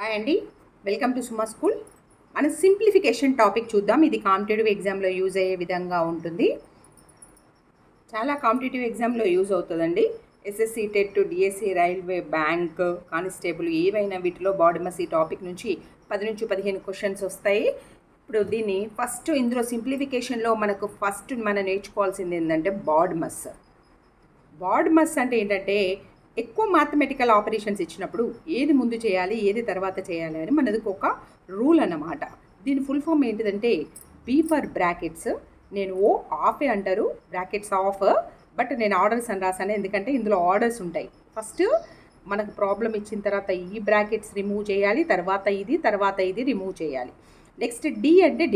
Hi అండి, welcome to Suma school. మన simplification topic చూద్దాం. ఇది కాంపిటేటివ్ ఎగ్జామ్లో యూజ్ అయ్యే విధంగా ఉంటుంది. చాలా కాంపిటేటివ్ ఎగ్జామ్లో యూజ్ అవుతుందండి. SSC, TET, DSC, railway, bank, constable ఏవైనా వీటిలో బాడీమస్ ఈ టాపిక్ నుంచి 10 నుంచి 15 క్వశ్చన్స్ వస్తాయి. ఇప్పుడు దీన్ని ఇందులో సింప్లిఫికేషన్లో మనం నేర్చుకోవాల్సింది ఏంటంటే బాడీమస్ అంటే ఏంటంటే ఎక్కువ మ్యాథమెటికల్ ఆపరేషన్స్ ఇచ్చినప్పుడు ఏది ముందు చేయాలి, ఏది తర్వాత చేయాలి అని మనది ఒక రూల్ అన్నమాట. దీని ఫుల్ ఫామ్ ఏంటిదంటే బీ ఫర్ బ్రాకెట్స్, నేను ఆఫే అంటారు, బ్రాకెట్స్ ఆఫ్, బట్ నేను ఆర్డర్స్ అని రాసాను ఎందుకంటే ఇందులో ఆర్డర్స్ ఉంటాయి. ఫస్ట్ మనకు ప్రాబ్లం ఇచ్చిన తర్వాత ఈ బ్రాకెట్స్ రిమూవ్ చేయాలి, తర్వాత ఇది రిమూవ్ చేయాలి. నెక్స్ట్ డి అంటే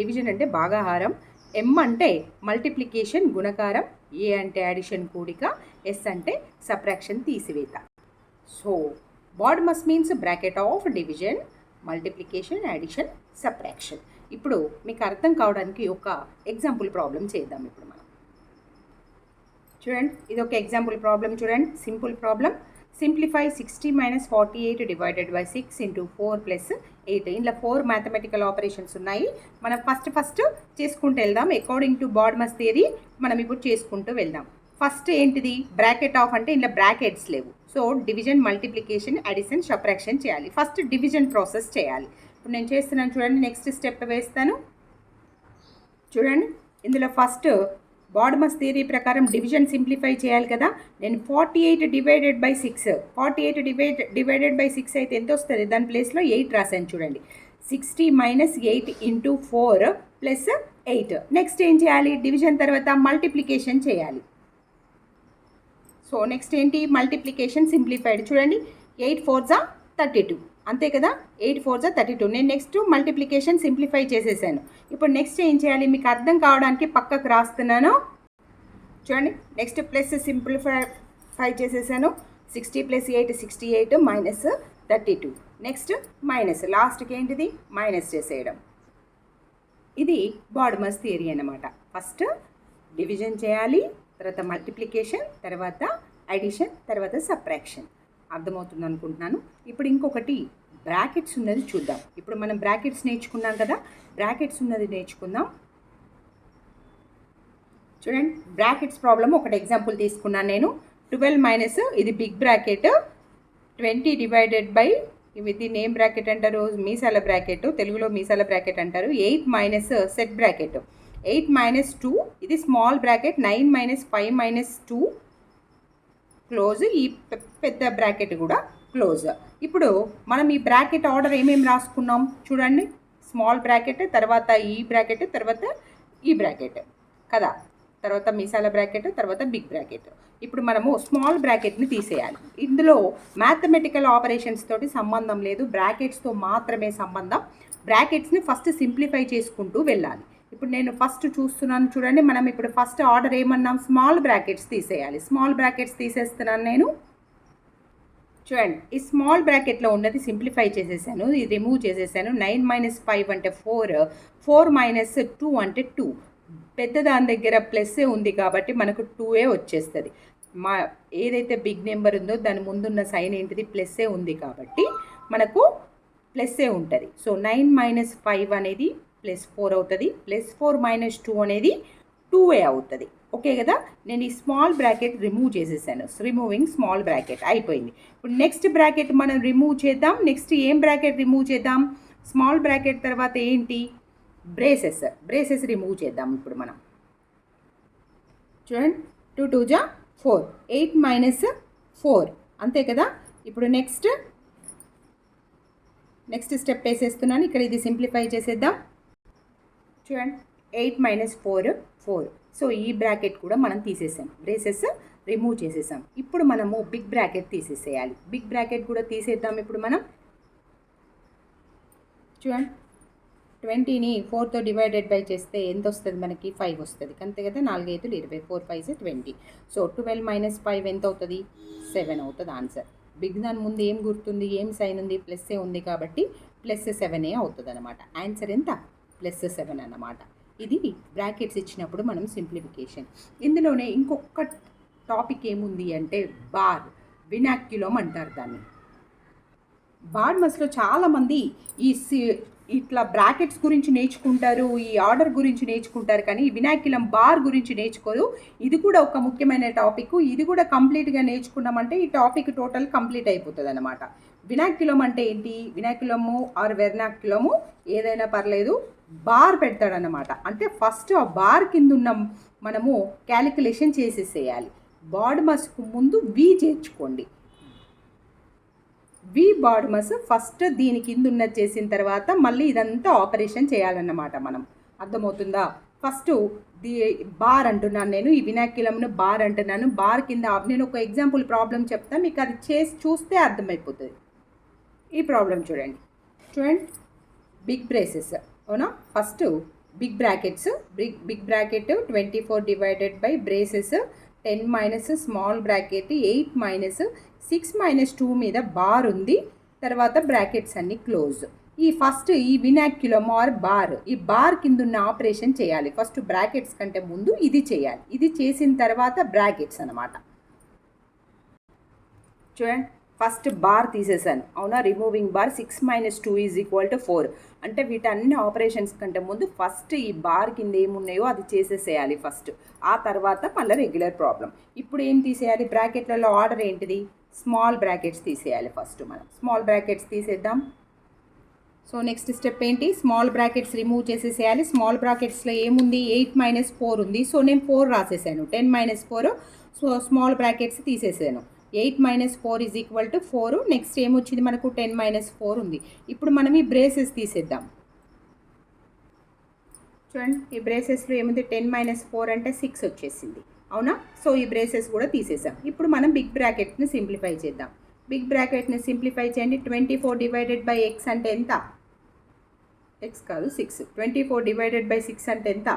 డివిజన్ అంటే భాగాహారం, ఎం అంటే మల్టిప్లికేషన్ గుణకారం, ఏ అంటే యాడిషన్ కూడిక, ఎస్ అంటే సబ్ట్రాక్షన్ తీసివేత. So BODMAS means bracket of division, multiplication, addition, subtraction. ఇప్పుడు మీకు అర్థం కావడానికి ఒక ఎగ్జాంపుల్ ప్రాబ్లం చేద్దాం. ఇప్పుడు మనం చూడండి, ఇది ఒక ఎగ్జాంపుల్ ప్రాబ్లం చూడండి. Simple problem. Simplify 60 - 48 divided by 6 into 4 plus 8. ఇందులో 4 మ్యాథమెటికల్ ఆపరేషన్స్ ఉన్నాయి. మనం ఫస్ట్ చేసుకుంటూ వెళ్దాం. అకార్డింగ్ టు బాడీమస్ థియరీ మనం ఇప్పుడు చేసుకుంటూ వెళ్దాం. ఫస్ట్ ఏంటిది, బ్రాకెట్ ఆఫ్ అంటే ఇందులో బ్రాకెట్స్ లేవు. So division, multiplication, addition, subtraction చేయాలి. ఫస్ట్ డివిజన్ ప్రాసెస్ చేయాలి. ఇప్పుడు నేను చేస్తున్నాను చూడండి. నెక్స్ట్ స్టెప్ వేస్తాను చూడండి. ఇందులో ఫస్ట్ బాడీమస్ థియరీ ప్రకారం డివిజన్ సింప్లిఫై చేయాలి కదా. నేను 48 డివైడెడ్ బై 6, 48 డివైడెడ్ బై 6 అయితే ఎంత వస్తుంది, దాని ప్లేస్లో 8 రాశాను చూడండి. 60 - 8 ఇంటూ 4 ప్లస్ 8. నెక్స్ట్ ఏం చేయాలి, డివిజన్ తర్వాత మల్టిప్లికేషన్ చేయాలి. సో నెక్స్ట్ ఏంటి, మల్టిప్లికేషన్ సింప్లిఫైడ్ చూడండి. 8 4 32, అంతే కదా. 8 4 32. నేను నెక్స్ట్ మల్టిప్లికేషన్ సింప్లిఫై చేసేసాను. ఇప్పుడు నెక్స్ట్ ఏం చేయాలి, మీకు అర్థం కావడానికి పక్కకు రాస్తున్నాను చూడండి. నెక్స్ట్ ప్లస్ సింప్లిఫై చేసేసాను. 60 + 8 68 మైనస్ 32. నెక్స్ట్ మైనస్, లాస్ట్కి ఏంటిది మైనస్ చేసేయడం. ఇది బాడీమస్ థియరీ అన్నమాట. ఫస్ట్ డివిజన్ చేయాలి, తర్వాత మల్టిప్లికేషన్, తర్వాత అడిషన్, తర్వాత సబ్ట్రాక్షన్. అర్థమవుతుంది అనుకుంటున్నాను. ఇప్పుడు ఇంకొకటి బ్రాకెట్స్ ఉన్నది చూద్దాం. ఇప్పుడు మనం బ్రాకెట్స్ నేర్చుకున్నాం కదా, బ్రాకెట్స్ ఉన్నది నేర్చుకుందాం చూడండి. బ్రాకెట్స్ ప్రాబ్లమ్ ఒకటి ఎగ్జాంపుల్ తీసుకున్నాను నేను. 12 మైనస్, ఇది బిగ్ బ్రాకెట్, 20 డివైడెడ్ బై, దీన్ని ఏం బ్రాకెట్ అంటారు, మీసాల బ్రాకెట్, తెలుగులో మీసాల బ్రాకెట్ అంటారు. 8 మైనస్ సెట్ బ్రాకెట్, 8 - 2, ఇది స్మాల్ బ్రాకెట్. 9 - 5 - 2 క్లోజ్, ఈ పెద్ద బ్రాకెట్ కూడా క్లోజ్. ఇప్పుడు మనం ఈ బ్రాకెట్ ఆర్డర్ ఏమేమి రాసుకున్నాం చూడండి. స్మాల్ బ్రాకెట్, తర్వాత ఈ బ్రాకెట్, తర్వాత ఈ బ్రాకెట్ కదా, తర్వాత మీసాల బ్రాకెట్, తర్వాత బిగ్ బ్రాకెట్. ఇప్పుడు మనము స్మాల్ బ్రాకెట్ని తీసేయాలి. ఇందులో మ్యాథమెటికల్ ఆపరేషన్స్ తోటి సంబంధం లేదు, బ్రాకెట్స్తో మాత్రమే సంబంధం. బ్రాకెట్స్ని ఫస్ట్ సింప్లిఫై చేసుకుంటూ వెళ్ళాలి. ఇప్పుడు నేను ఫస్ట్ చూస్తున్నాను చూడండి. మనం ఇప్పుడు ఫస్ట్ ఆర్డర్ ఏమన్నాం, స్మాల్ బ్రాకెట్స్ తీసేయాలి. స్మాల్ బ్రాకెట్స్ తీసేస్తున్నాను నేను చూడండి. ఈ స్మాల్ బ్రాకెట్లో ఉన్నది సింప్లిఫై చేసేసాను, ఇది రిమూవ్ చేసేసాను. 9 - 5 అంటే 4, 4 - 2 అంటే 2. పెద్ద దాని దగ్గర ప్లస్సే ఉంది కాబట్టి మనకు 2 వచ్చేస్తుంది. ఏదైతే బిగ్ నెంబర్ ఉందో దాని ముందున్న సైన్ ఏంటిది, ప్లస్సే ఉంది కాబట్టి మనకు ప్లస్సే ఉంటుంది. సో 9 - 5 అనేది +4 అవుతుంది, +4 - 2 అనేది 2a అవుతుంది. ఓకే కదా. నేను ఈ స్మాల్ బ్రాకెట్ రిమూవ్ చేసేసాను. రిమూవింగ్ స్మాల్ బ్రాకెట్ అయిపోయింది. ఇప్పుడు నెక్స్ట్ బ్రాకెట్ మనం రిమూవ్ చేద్దాం. నెక్స్ట్ ఏం బ్రాకెట్ రిమూవ్ చేద్దాం, స్మాల్ బ్రాకెట్ తర్వాత ఏంటి, బ్రేసెస్ రిమూవ్ చేద్దాం. ఇప్పుడు మనం చూడండి. 2 2 4, 8 - 4, అంతే కదా. ఇప్పుడు నెక్స్ట్ స్టెప్ వేసేస్తున్నాను. ఇక్కడ ఇది సింప్లిఫై చేసేద్దాం చూడండి. 8 - 4 4. సో ఈ బ్రాకెట్ కూడా మనం తీసేసాం, బ్రేసెస్ రిమూవ్ చేసేసాం. ఇప్పుడు మనము బిగ్ బ్రాకెట్ తీసేసేయాలి. బిగ్ బ్రాకెట్ కూడా తీసేద్దాం. ఇప్పుడు మనం చూడండి, 20ని 4తో డివైడెడ్ బై చేస్తే ఎంత వస్తుంది మనకి, 5 వస్తుంది, అంతే కదా. 4 5 20, 4 5 20. సో 12 - 5 ఎంత అవుతుంది, 7 అవుతుంది ఆన్సర్. బిగ్ దాని ముందు ఏం గుర్తుంది, ఏం సైన్ ఉంది, ప్లస్సే ఉంది కాబట్టి +7 అవుతుంది అనమాట. ఆన్సర్ ఎంత, +7 అన్నమాట. ఇది బ్రాకెట్స్ ఇచ్చినప్పుడు మనం సింప్లిఫికేషన్. ఇందులోనే ఇంకొక టాపిక్ ఏముంది అంటే వినాక్యులం అంటారు దాన్ని. బాడ్మస్లో చాలామంది ఈ ఇట్లా బ్రాకెట్స్ గురించి నేర్చుకుంటారు, ఈ ఆర్డర్ గురించి నేర్చుకుంటారు, కానీ వినాక్యులం బార్ గురించి నేర్చుకోరు. ఇది కూడా ఒక ముఖ్యమైన టాపిక్. ఇది కూడా కంప్లీట్గా నేర్చుకున్నామంటే ఈ టాపిక్ టోటల్ కంప్లీట్ అయిపోతుంది అనమాట. వినాక్యులం అంటే ఏంటి? వినాక్యులము ఆర్ వెర్నాక్యులము ఏదైనా పర్లేదు, బార్ పెడతాడనమాట. అంటే ఫస్ట్ ఆ బార్ కింద ఉన్న మనము క్యాలిక్యులేషన్ చేసేసేయాలి. బాడ్మస్కు ముందు వి చేర్చుకోండి. వి బాడ్మస్ ఫస్ట్ దీని కింద ఉన్నది చేసిన తర్వాత మళ్ళీ ఇదంతా ఆపరేషన్ చేయాలన్నమాట మనం. అర్థమవుతుందా? ఫస్ట్ బార్ అంటున్నాను నేను, ఈ వినాక్యులంను బార్ అంటున్నాను. బార్ కింద నేను ఒక ఎగ్జాంపుల్ ప్రాబ్లం చెప్తాను, మీకు అది చేసి చూస్తే అర్థమైపోతుంది. ఈ ప్రాబ్లం చూడండి. బిగ్ బ్రేసెస్ అవునా? First big brackets, big bracket 24 divided by braces 10 minus small bracket 8 minus 6 minus 2 మీద బార్ ఉంది. తర్వాత బ్రాకెట్స్ అన్ని క్లోజ్. ఈ ఫస్ట్ ఈ వినాక్యులం ఆర్ బార్, ఈ బార్ కింద ఉన్న ఆపరేషన్ చేయాలి. ఫస్ట్ బ్రాకెట్స్ కంటే ముందు ఇది చేయాలి. ఇది చేసిన తర్వాత బ్రాకెట్స్ అనమాట. చూడండి, ఫస్ట్ బార్ తీసేసాను అవునా? Removing bar 6 minus 2 is equal to 4. అంటే వీటన్ని ఆపరేషన్స్ కంటే ముందు ఫస్ట్ ఈ బార్ కింద ఏమున్నాయో అది చేసేసేయాలి ఫస్ట్. ఆ తర్వాత మళ్ళీ రెగ్యులర్ ప్రాబ్లం. ఇప్పుడు ఏం తీసేయాలి? బ్రాకెట్లలో ఆర్డర్ ఏంటిది? స్మాల్ బ్రాకెట్స్ తీసేయాలి ఫస్ట్. మనం స్మాల్ బ్రాకెట్స్ తీసేద్దాం. సో నెక్స్ట్ స్టెప్ ఏంటి? స్మాల్ బ్రాకెట్స్ రిమూవ్ చేసేసేయాలి. స్మాల్ బ్రాకెట్స్లో ఏముంది? 8 మైనస్ 4 ఉంది. సో నేను 4 రాసేసాను. 10 మైనస్ 4. సో స్మాల్ బ్రాకెట్స్ తీసేసాను. 8 minus 4 is equal to 4. Next ఏమొచ్చింది మనకు? 10 మైనస్ 4 ఉంది. ఇప్పుడు మనం ఈ బ్రేసెస్ తీసేద్దాం. చూడండి, ఈ బ్రేసెస్లో ఏముంది? 10 మైనస్ 4 అంటే 6 వచ్చేసింది అవునా? సో ఈ బ్రేసెస్ కూడా తీసేసాం. ఇప్పుడు మనం బిగ్ బ్రాకెట్ని సింప్లిఫై చేద్దాం. బిగ్ బ్రాకెట్ని సింప్లిఫై చేయండి. 24 డివైడెడ్ బై ఎక్స్ అంటే ఎంత? ఎక్స్ కాదు 6. 24 డివైడెడ్ బై 6 అంటే ఎంత?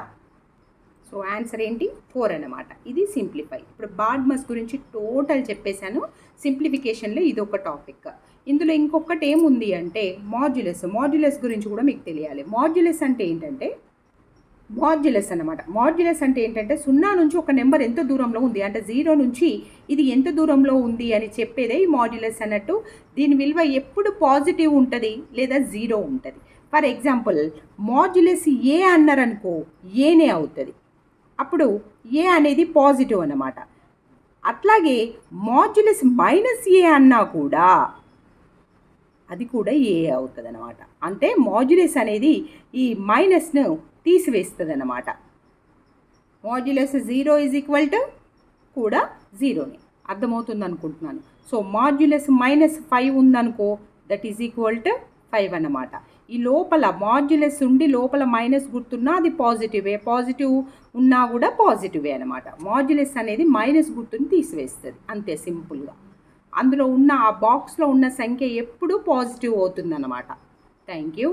సో ఆన్సర్ ఏంటి? 4 అన్నమాట. ఇది సింప్లిఫై. ఇప్పుడు బాడ్మస్ గురించి టోటల్ చెప్పేశాను. సింప్లిఫికేషన్లో ఇది ఒక టాపిక్. ఇందులో ఇంకొకటి ఏముంది అంటే మాడ్యులస్. మాడ్యులస్ గురించి కూడా మీకు తెలియాలి. మాడ్యులస్ అంటే ఏంటంటే మాడ్యులస్ అన్నమాట. మాడ్యులస్ అంటే ఏంటంటే 0 నుంచి ఒక నెంబర్ ఎంత దూరంలో ఉంది అంటే 0 నుంచి ఇది ఎంత దూరంలో ఉంది అని చెప్పేదే ఈ మాడ్యులస్ అన్నట్టు. దీని విలువ ఎప్పుడు పాజిటివ్ ఉంటుంది లేదా 0 ఉంటుంది. ఫర్ ఎగ్జాంపుల్ మాడ్యులస్ ఏ అన్నారనుకో, ఏనే అవుతుంది. అప్పుడు ఏ అనేది పాజిటివ్ అన్నమాట. అట్లాగే మాడ్యులస్ మైనస్ ఏ అన్నా కూడా అది కూడా ఏ అవుతుంది అన్నమాట. అంటే మాడ్యులస్ అనేది ఈ మైనస్ను తీసివేస్తుంది అన్నమాట. మాడ్యులస్ 0 ఈజ్ ఈక్వల్ టు కూడా 0ని. అర్థమవుతుంది అనుకుంటున్నాను. సో మాడ్యులస్ మైనస్ 5 ఉందనుకో, దట్ ఈజ్ ఈక్వల్ టు 5 అన్నమాట. ఈ లోపల మాడ్యులస్ ఉండి లోపల మైనస్ గుర్తున్నా అది పాజిటివే, పాజిటివ్ ఉన్నా కూడా పాజిటివే అనమాట. మాడ్యులస్ అనేది మైనస్ గుర్తుని తీసివేస్తుంది అంతే సింపుల్గా. అందులో ఉన్న ఆ బాక్స్లో ఉన్న సంఖ్య ఎప్పుడూ పాజిటివ్ అవుతుందన్నమాట. Thank you.